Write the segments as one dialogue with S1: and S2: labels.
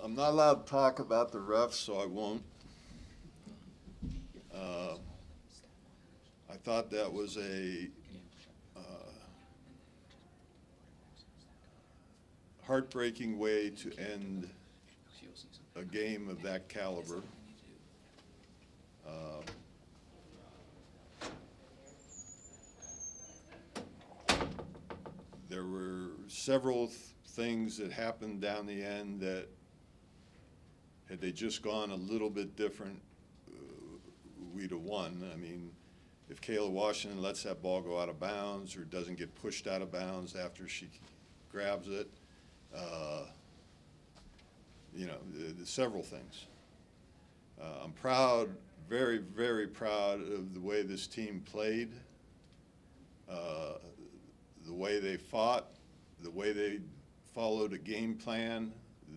S1: I'm not allowed to talk about the refs, so I won't. I thought that was a heartbreaking way to end a game of that caliber. There were several things that happened down the end that, had they just gone a little bit different, we'd have won. I mean, if Kayla Washington lets that ball go out of bounds or doesn't get pushed out of bounds after she grabs it, you know, several things. I'm proud, very, very proud of the way this team played, the way they fought, the way they followed a game plan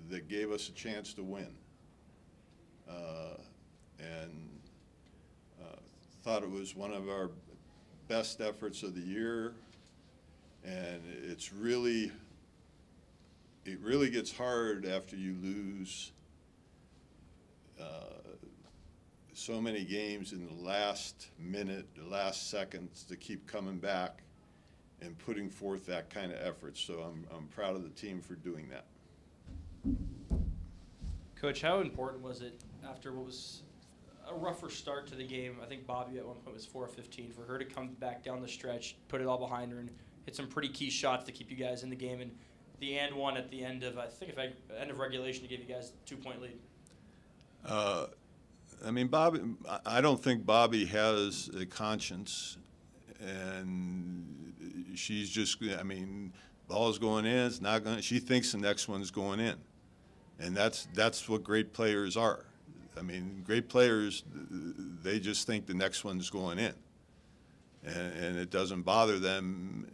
S1: that gave us a chance to win. And thought it was one of our best efforts of the year. And it really gets hard after you lose so many games in the last minute, the last seconds, to keep coming back and putting forth that kind of effort. So I'm proud of the team for doing that.
S2: Coach, how important was it after what was a rougher start to the game? I think Bobby at one point was 4 of 15. For her to come back down the stretch, put it all behind her, and hit some pretty key shots to keep you guys in the game, and the and one at the end of, I think, end of regulation to give you guys a 2-point lead.
S1: I mean, Bobby, I don't think Bobby has a conscience, and she's just, I mean, ball's going in, it's not going, she thinks the next one's going in. And that's what great players are. I mean, great players, they just think the next one's going in. And it doesn't bother them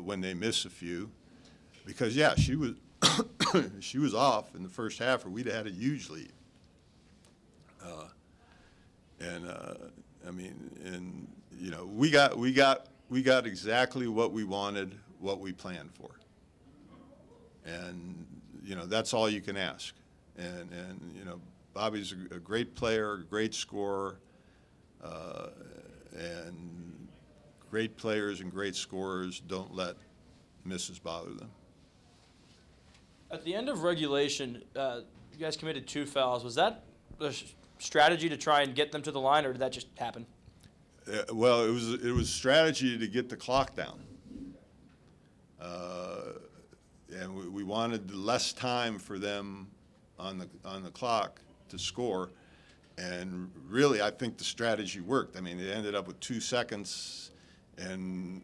S1: when they miss a few. Because, yeah, she was she was off in the first half, or we'd have had a huge lead. I mean, and you know, we got exactly what we wanted, what we planned for, and you know, that's all you can ask. And you know, Bobby's a great player, a great scorer, and great players and great scorers don't let misses bother them.
S2: At the end of regulation, you guys committed 2 fouls. Was that a strategy to try and get them to the line, or did that just happen?
S1: Well, it was strategy to get the clock down, and we wanted less time for them on the clock to score. And really, I think the strategy worked. I mean, it ended up with 2 seconds, and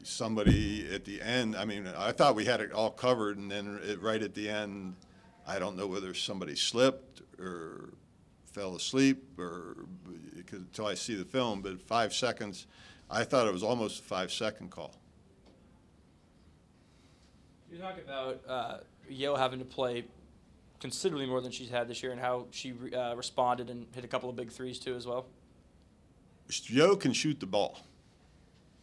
S1: somebody at the end, I mean, I thought we had it all covered, and then right at the end, I don't know whether somebody slipped or fell asleep, or until I see the film, but 5 seconds, I thought it was almost a 5-second call.
S2: You talk about Yo having to play considerably more than she's had this year, and how she responded and hit a couple of big threes too as well.
S1: Yo can shoot the ball,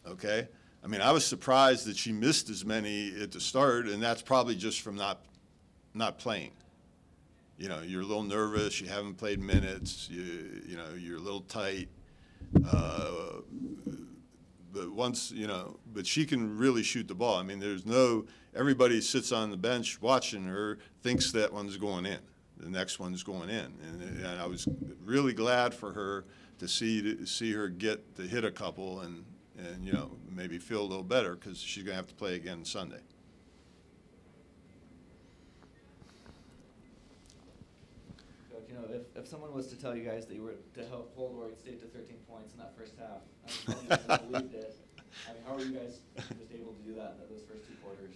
S1: okay? I mean, I was surprised that she missed as many at the start, and that's probably just from not playing. You know, you're a little nervous, you haven't played minutes, you know, you're a little tight. But once, you know, but she can really shoot the ball. I mean, everybody sits on the bench watching her, thinks that one's going in, the next one's going in. And I was really glad for her to see her get to hit a couple and you know, maybe feel a little better, because she's going to have to play again Sunday.
S3: You know, if someone was to tell you guys that you were to help hold Oregon State to 13 points in that first half, I don't think you believed it. I mean, how are you guys just able to do that in those first 2 quarters?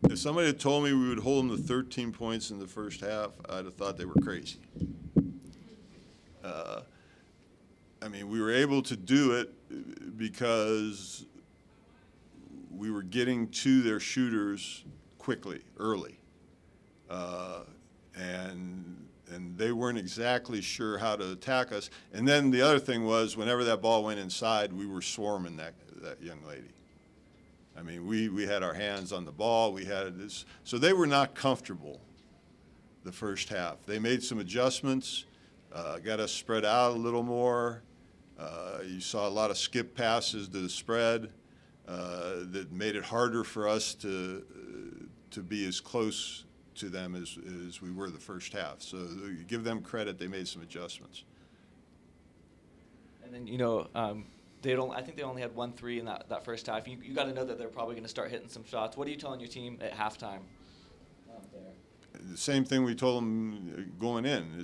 S1: If somebody had told me we would hold them to 13 points in the first half, I'd have thought they were crazy. I mean, we were able to do it because we were getting to their shooters quickly, early. And they weren't exactly sure how to attack us. And then the other thing was, whenever that ball went inside, we were swarming that young lady. I mean, we had our hands on the ball. We had this, so they were not comfortable the first half. They made some adjustments, got us spread out a little more. You saw a lot of skip passes to the spread that made it harder for us to be as close to them as we were the first half. So you give them credit, they made some adjustments.
S3: And then, you know, I think they only had 1 3 in that first half. You got to know that they're probably going to start hitting some shots. What are you telling your team at halftime?
S1: The same thing we told them going in. They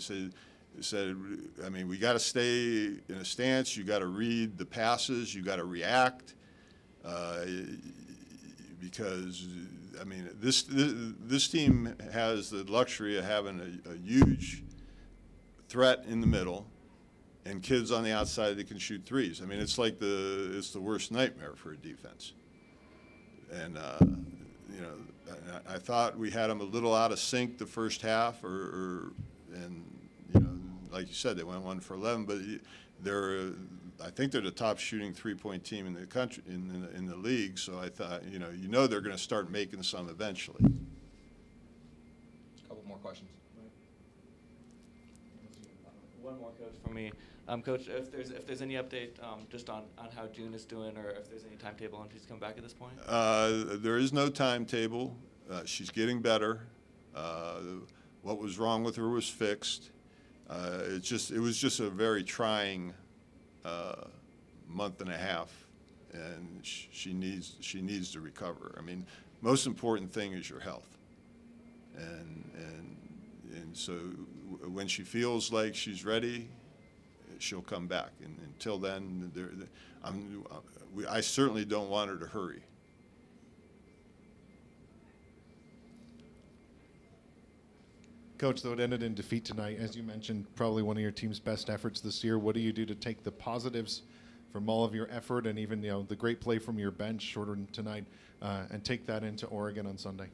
S1: said, I mean, we got to stay in a stance. You got to read the passes. You got to react, because I mean, this team has the luxury of having a huge threat in the middle, and kids on the outside that can shoot threes. I mean, it's like it's the worst nightmare for a defense. And you know, I thought we had them a little out of sync the first half, and you know, like you said, they went 1 for 11, but I think they're the top shooting 3-point team in the country, in the league. So I thought, you know they're going to start making some eventually.
S4: A couple more questions.
S3: One more, Coach, from me. Coach, if there's any update just on how June is doing, or if there's any timetable on she's come back at this point?
S1: There is no timetable. She's getting better. What was wrong with her was fixed. It was just a very trying month and a half, and she needs to recover. I mean, most important thing is your health, and so when she feels like she's ready, she'll come back. And until then, I certainly don't want her to hurry.
S5: Coach, though it ended in defeat tonight, as you mentioned, probably one of your team's best efforts this year. What do you do to take the positives from all of your effort and even the great play from your bench shorter tonight and take that into Oregon on Sunday?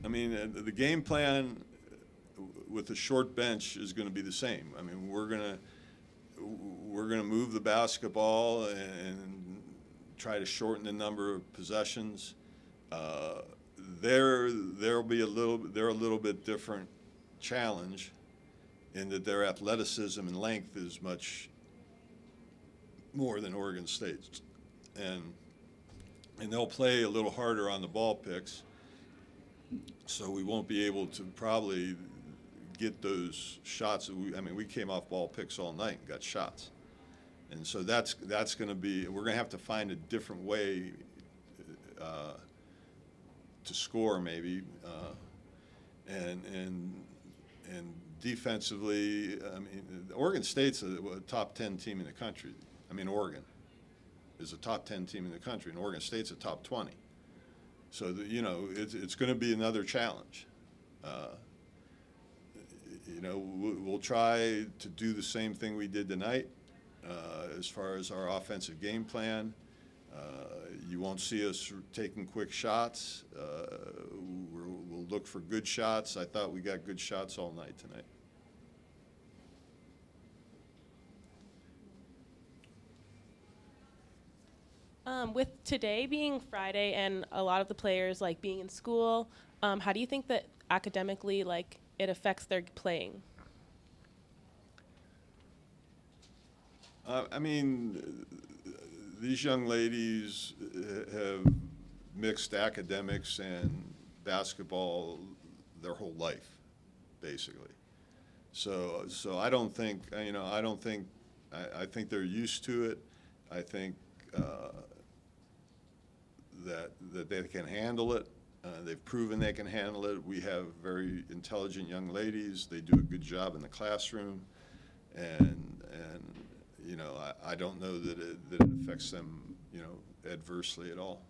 S1: I mean, the game plan with a short bench is going to be the same. I mean, we're going to move the basketball and try to shorten the number of possessions. They'll be a little bit different challenge in that their athleticism and length is much more than Oregon State's, and they'll play a little harder on the ball picks. So we won't be able to probably get those shots. I mean, we came off ball picks all night and got shots, and so that's going to be. We're going to have to find a different way to score, maybe, and defensively. I mean, Oregon State's a top 10 team in the country. I mean, Oregon is a top 10 team in the country, and Oregon State's a top 20. So it's going to be another challenge. We'll try to do the same thing we did tonight as far as our offensive game plan. You won't see us taking quick shots. We'll look for good shots. I thought we got good shots all night tonight.
S6: With today being Friday and a lot of the players being in school, how do you think that academically it affects their playing?
S1: I mean, these young ladies have mixed academics and basketball their whole life, basically. So I don't think I think they're used to it. I think that they can handle it. They've proven they can handle it. We have very intelligent young ladies. They do a good job in the classroom, and I don't know that it affects them adversely at all.